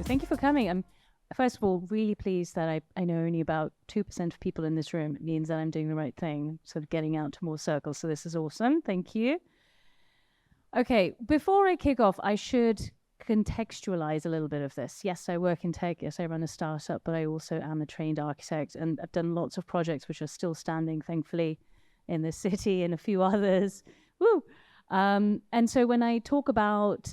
Thank you for coming. I'm, first of all, really pleased that I know only about 2% of people in this room. It means that I'm doing the right thing, sort of getting out to more circles. So this is awesome. Thank you. Okay, before I kick off, I should contextualize a little bit of this. Yes, I work in tech. Yes, I run a startup, but I also am a trained architect, and I've done lots of projects which are still standing, thankfully, in this city and a few others. Woo! And so when I talk about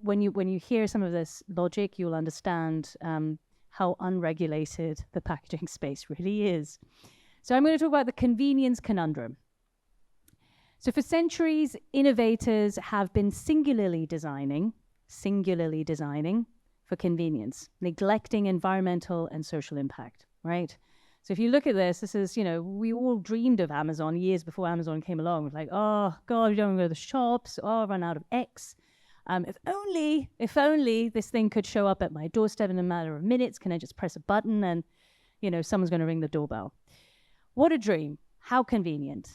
when you hear some of this logic, you'll understand how unregulated the packaging space really is. So I'm going to talk about the convenience conundrum. So for centuries, innovators have been singularly designing for convenience, neglecting environmental and social impact, right? So if you look at this is, you know, we all dreamed of Amazon years before Amazon came along. Like, oh God, we don't go to the shops. Oh, run out of X. If only this thing could show up at my doorstep in a matter of minutes. Can I just press a button and, you know, someone's going to ring the doorbell? What a dream. How convenient.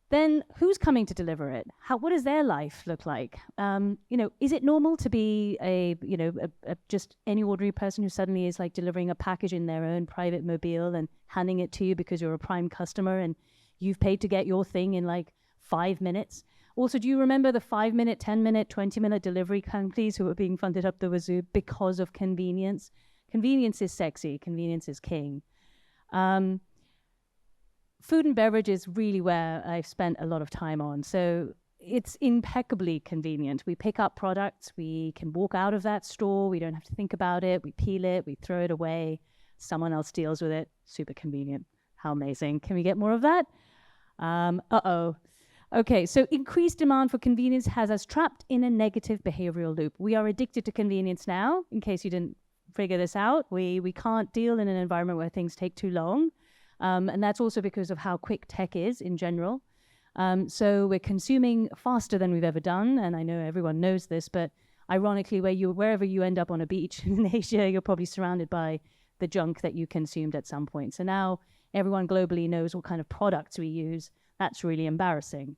Then who's coming to deliver it? What does their life look like? You know, is it normal to be just any ordinary person who suddenly is like delivering a package in their own private mobile and handing it to you because you're a prime customer and you've paid to get your thing in like 5 minutes? Also, do you remember the 5-minute, 10-minute, 20-minute delivery companies who were being funded up the wazoo because of convenience? Convenience is sexy. Convenience is king. Food and beverage is really where I've spent a lot of time on. So it's impeccably convenient. We pick up products. We can walk out of that store. We don't have to think about it. We peel it. We throw it away. Someone else deals with it. Super convenient. How amazing. Can we get more of that? Uh-oh. Okay, so increased demand for convenience has us trapped in a negative behavioral loop. We are addicted to convenience now, in case you didn't figure this out. We can't deal in an environment where things take too long. And that's also because of how quick tech is in general. So we're consuming faster than we've ever done. And I know everyone knows this, but ironically, wherever you end up on a beach in Asia, you're probably surrounded by the junk that you consumed at some point. So now everyone globally knows what kind of products we use. That's really embarrassing.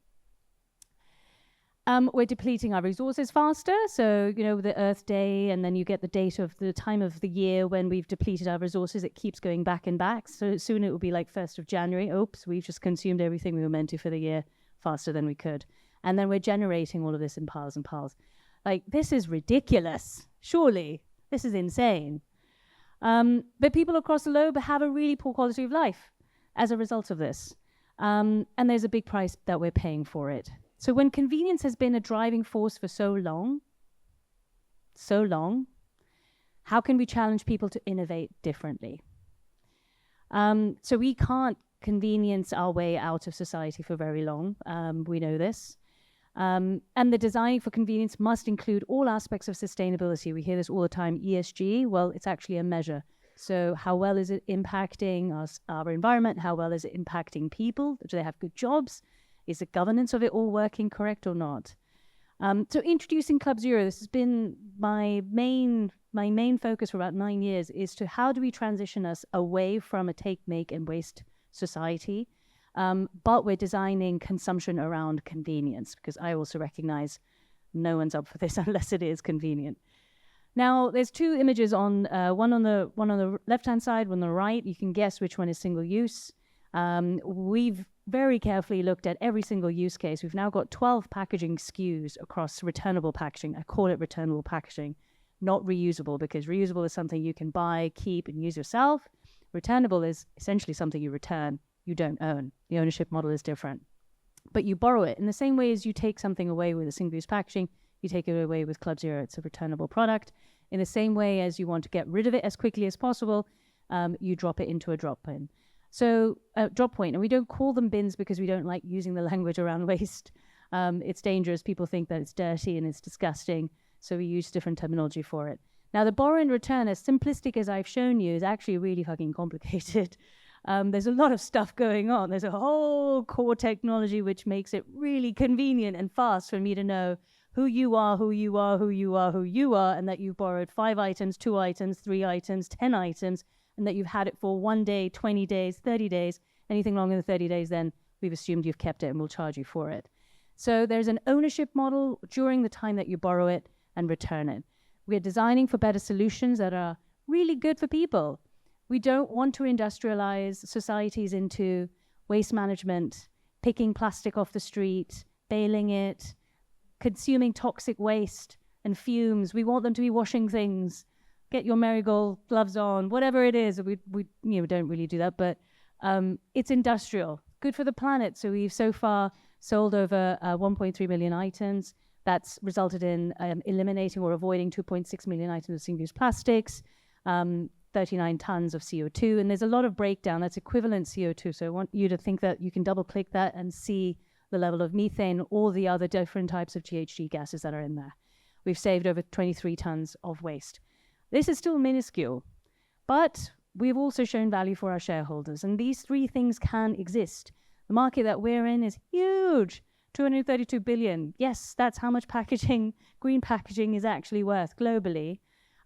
We're depleting our resources faster. So, you know, the Earth Day, and then you get the date of the time of the year when we've depleted our resources. It keeps going back and back. So soon it will be like 1st of January. Oops, we've just consumed everything we were meant to for the year faster than we could. And then we're generating all of this in piles and piles. Like, this is ridiculous. Surely, this is insane. But people across the globe have a really poor quality of life as a result of this. And there's a big price that we're paying for it. So when convenience has been a driving force for so long, how can we challenge people to innovate differently? So we can't convenience our way out of society for very long. We know this. And the design for convenience must include all aspects of sustainability. We hear this all the time, ESG. Well, it's actually a measure. So how well is it impacting our environment? How well is it impacting people? Do they have good jobs? Is the governance of it all working correct or not? So introducing CLUBZERØ, this has been my main focus for about 9 years, is to how do we transition us away from a take, make, and waste society, but we're designing consumption around convenience, because I also recognize no one's up for this unless it is convenient. Now, there's 2 images on one on the left-hand side, one on the right. You can guess which one is single use. We've very carefully looked at every single use case. We've now got 12 packaging SKUs across returnable packaging. I call it returnable packaging, not reusable, because reusable is something you can buy, keep, and use yourself. Returnable is essentially something you return, you don't own. The ownership model is different. But you borrow it in the same way as you take something away with a single-use packaging, you take it away with CLUBZERØ. It's a returnable product. In the same way as you want to get rid of it as quickly as possible, you drop it into a drop bin. So drop point, and we don't call them bins because we don't like using the language around waste. It's dangerous. People think that it's dirty and it's disgusting. So we use different terminology for it. Now, the borrow and return, as simplistic as I've shown you, is actually really fucking complicated. There's a lot of stuff going on. There's a whole core technology which makes it really convenient and fast for me to know who you are, and that you've borrowed 5 items, 2 items, 3 items, 10 items, and that you've had it for 1 day, 20 days, 30 days. Anything longer than 30 days, then we've assumed you've kept it and we'll charge you for it. So there's an ownership model during the time that you borrow it. and return it. We are designing for better solutions that are really good for people. We don't want to industrialize societies into waste management, picking plastic off the street, baling it, consuming toxic waste and fumes. We want them to be washing things. Get your marigold gloves on, whatever it is. We don't really do that, but it's industrial, good for the planet. So we've so far sold over 1.3 million items. That's resulted in eliminating or avoiding 2.6 million items of single-use plastics, 39 tons of CO2, and there's a lot of breakdown. That's equivalent CO2. So I want you to think that you can double-click that and see the level of methane or the other different types of GHG gases that are in there. We've saved over 23 tons of waste. This is still minuscule, but we've also shown value for our shareholders, and these three things can exist. The market that we're in is huge, 232 billion. Yes, that's how much packaging, green packaging is actually worth globally.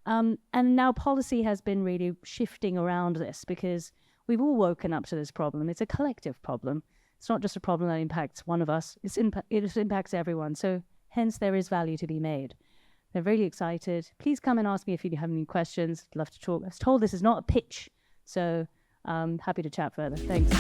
And now policy has been really shifting around this because we've all woken up to this problem. It's a collective problem. It's not just a problem that impacts one of us. It impacts everyone. So hence there is value to be made. They're really excited. Please come and ask me if you have any questions. I'd love to talk. I was told this is not a pitch, so I'm happy to chat further. Thanks.